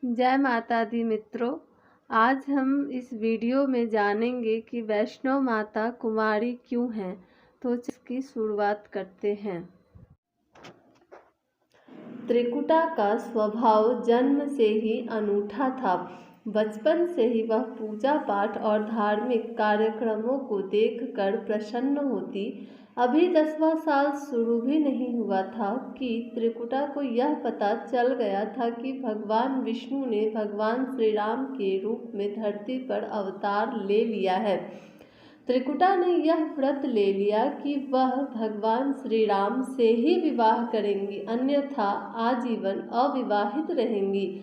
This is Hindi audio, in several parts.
जय माता दी मित्रों। आज हम इस वीडियो में जानेंगे कि वैष्णव माता कुमारी क्यों हैं। तो इसकी शुरुआत करते हैं। त्रिकुटा का स्वभाव जन्म से ही अनूठा था। बचपन से ही वह पूजा पाठ और धार्मिक कार्यक्रमों को देखकर प्रसन्न होती। अभी 10वां साल शुरू भी नहीं हुआ था कि त्रिकुटा को यह पता चल गया था कि भगवान विष्णु ने भगवान श्री राम के रूप में धरती पर अवतार ले लिया है। त्रिकुटा ने यह व्रत ले लिया कि वह भगवान श्री राम से ही विवाह करेंगी, अन्यथा आजीवन अविवाहित रहेंगी।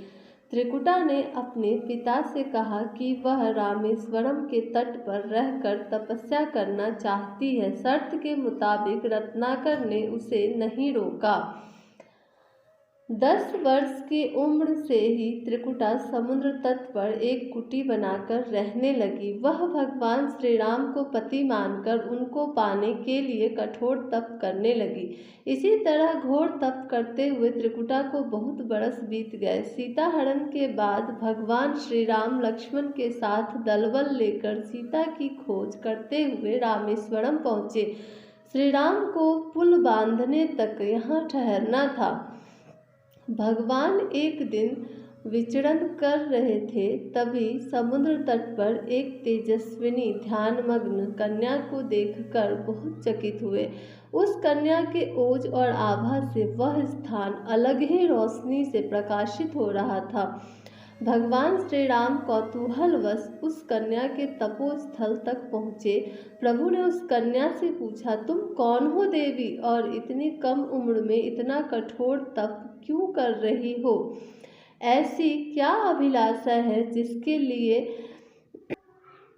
त्रिकुटा ने अपने पिता से कहा कि वह रामेश्वरम के तट पर रहकर तपस्या करना चाहती है। शर्त के मुताबिक रत्नाकर ने उसे नहीं रोका। 10 वर्ष की उम्र से ही त्रिकुटा समुद्र तट पर एक कुटी बनाकर रहने लगी। वह भगवान श्री राम को पति मानकर उनको पाने के लिए कठोर तप करने लगी। इसी तरह घोर तप करते हुए त्रिकुटा को बहुत बरस बीत गए। सीता हरण के बाद भगवान श्री राम लक्ष्मण के साथ दलबल लेकर सीता की खोज करते हुए रामेश्वरम पहुँचे। श्री राम को पुल बांधने तक यहाँ ठहरना था। भगवान एक दिन विचरण कर रहे थे, तभी समुद्र तट पर एक तेजस्विनी ध्यानमग्न कन्या को देखकर बहुत चकित हुए। उस कन्या के ओज और आभा से वह स्थान अलग ही रोशनी से प्रकाशित हो रहा था। भगवान श्री राम कौतूहलवश उस कन्या के तपोस्थल तक पहुँचे। प्रभु ने उस कन्या से पूछा, तुम कौन हो देवी, और इतनी कम उम्र में इतना कठोर तप क्यों कर रही हो? ऐसी क्या अभिलाषा है जिसके लिए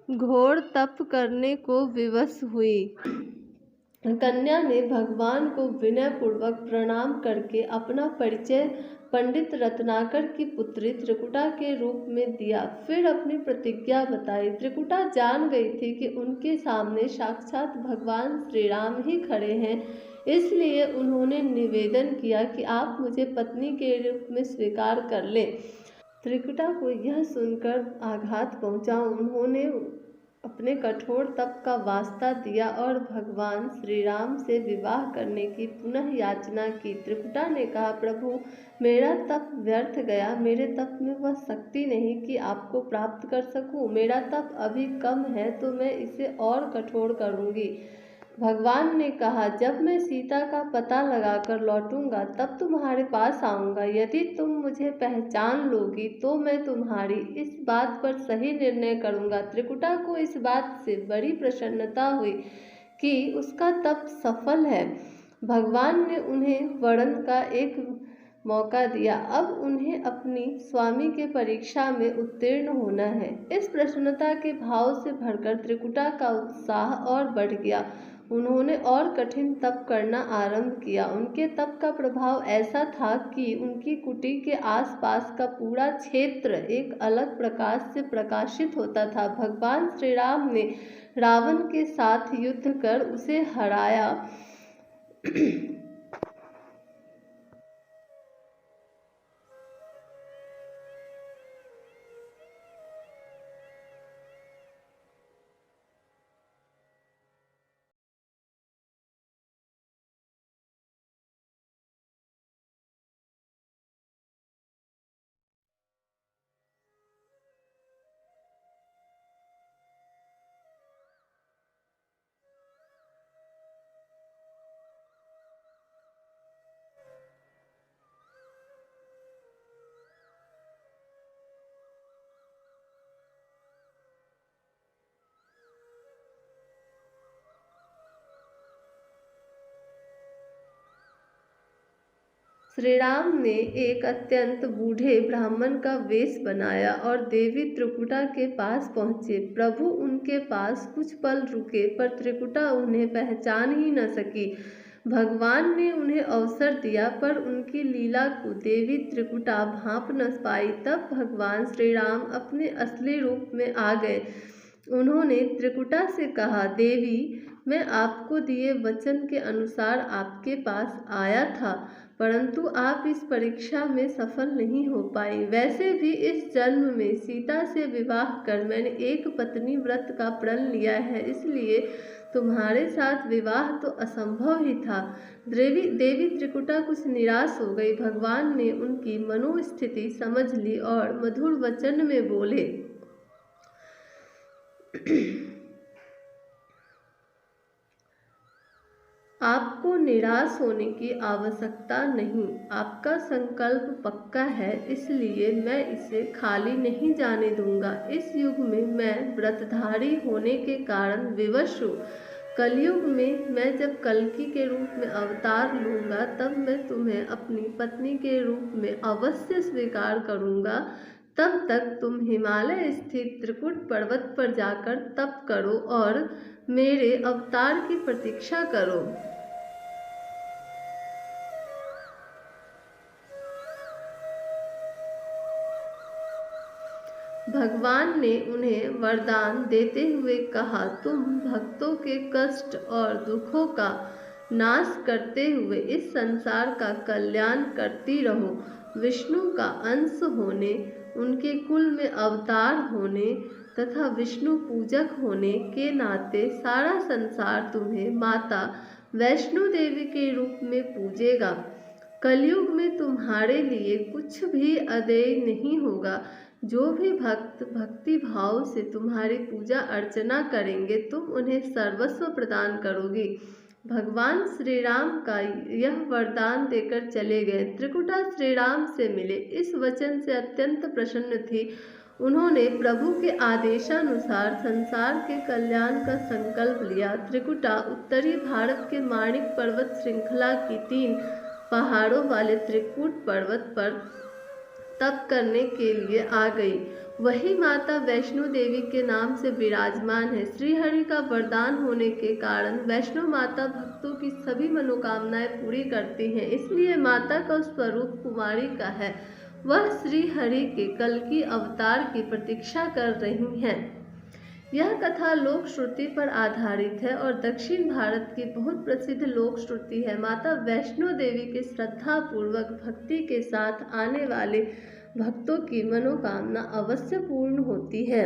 घोर तप करने को विवश हुई? कन्या ने भगवान को विनयपूर्वक प्रणाम करके अपना परिचय पंडित रत्नाकर की पुत्री त्रिकुटा के रूप में दिया। फिर अपनी प्रतिज्ञा बताई। त्रिकुटा जान गई थी कि उनके सामने साक्षात भगवान श्री राम ही खड़े हैं, इसलिए उन्होंने निवेदन किया कि आप मुझे पत्नी के रूप में स्वीकार कर लें। त्रिकुटा को यह सुनकर आघात पहुंचा। उन्होंने अपने कठोर तप का वास्ता दिया और भगवान श्री राम से विवाह करने की पुनः याचना की। त्रिकुटा ने कहा, प्रभु, मेरा तप व्यर्थ गया। मेरे तप में वह शक्ति नहीं कि आपको प्राप्त कर सकूं। मेरा तप अभी कम है, तो मैं इसे और कठोर करूंगी। भगवान ने कहा, जब मैं सीता का पता लगाकर लौटूंगा तब तुम्हारे पास आऊंगा। यदि तुम मुझे पहचान लोगी तो मैं तुम्हारी इस बात पर सही निर्णय करूंगा। त्रिकुटा को इस बात से बड़ी प्रसन्नता हुई कि उसका तप सफल है। भगवान ने उन्हें वरण का एक मौका दिया। अब उन्हें अपनी स्वामी के परीक्षा में उत्तीर्ण होना है। इस प्रसन्नता के भाव से भरकर त्रिकुटा का उत्साह और बढ़ गया। उन्होंने और कठिन तप करना आरंभ किया। उनके तप का प्रभाव ऐसा था कि उनकी कुटी के आसपास का पूरा क्षेत्र एक अलग प्रकाश से प्रकाशित होता था। भगवान श्री राम ने रावण के साथ युद्ध कर उसे हराया। श्री राम ने एक अत्यंत बूढ़े ब्राह्मण का वेश बनाया और देवी त्रिकुटा के पास पहुँचे। प्रभु उनके पास कुछ पल रुके, पर त्रिकुटा उन्हें पहचान ही न सकी। भगवान ने उन्हें अवसर दिया, पर उनकी लीला को देवी त्रिकुटा भांप न पाई। तब भगवान श्री राम अपने असली रूप में आ गए। उन्होंने त्रिकुटा से कहा, देवी, मैं आपको दिए वचन के अनुसार आपके पास आया था, परंतु आप इस परीक्षा में सफल नहीं हो पाई। वैसे भी इस जन्म में सीता से विवाह कर मैंने एक पत्नी व्रत का प्रण लिया है, इसलिए तुम्हारे साथ विवाह तो असंभव ही था। देवी त्रिकुटा कुछ निराश हो गई। भगवान ने उनकी मनोस्थिति समझ ली और मधुर वचन में बोले, आपको निराश होने की आवश्यकता नहीं। आपका संकल्प पक्का है, इसलिए मैं इसे खाली नहीं जाने दूंगा। इस युग में मैं व्रतधारी होने के कारण विवश हूँ। कलयुग में मैं जब कल्कि के रूप में अवतार लूंगा, तब मैं तुम्हें अपनी पत्नी के रूप में अवश्य स्वीकार करूंगा। तब तक तुम हिमालय स्थित त्रिकुट पर्वत पर जाकर तप करो और मेरे अवतार की प्रतीक्षा करो। भगवान ने उन्हें वरदान देते हुए कहा, तुम भक्तों के कष्ट और दुखों का नाश करते हुए इस संसार का कल्याण करती रहो। विष्णु का अंश होने, उनके कुल में अवतार होने तथा विष्णु पूजक होने के नाते सारा संसार तुम्हें माता वैष्णो देवी के रूप में पूजेगा। कलयुग में तुम्हारे लिए कुछ भी अदेय नहीं होगा। जो भी भक्त भक्ति भाव से तुम्हारी पूजा अर्चना करेंगे, तुम उन्हें सर्वस्व प्रदान करोगी। भगवान श्री राम का यह वरदान देकर चले गए। त्रिकुटा श्री राम से मिले। इस वचन से अत्यंत प्रसन्न थी। उन्होंने प्रभु के आदेशानुसार संसार के कल्याण का संकल्प लिया। त्रिकुटा उत्तरी भारत के माणिक पर्वत श्रृंखला की 3 पहाड़ों वाले त्रिकुट पर्वत पर तप करने के लिए आ गई। वही माता वैष्णो देवी के नाम से विराजमान है। श्रीहरि का वरदान होने के कारण वैष्णो माता भक्तों की सभी मनोकामनाएं पूरी करती हैं। इसलिए माता का स्वरूप कुमारी का है। वह श्रीहरि के कल्कि अवतार की प्रतीक्षा कर रही हैं। यह कथा लोक श्रुति पर आधारित है और दक्षिण भारत की बहुत प्रसिद्ध लोक श्रुति है। माता वैष्णो देवी के श्रद्धा पूर्वक भक्ति के साथ आने वाले भक्तों की मनोकामना अवश्य पूर्ण होती है।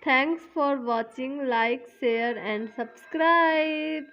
Thanks for watching. Like, share and subscribe.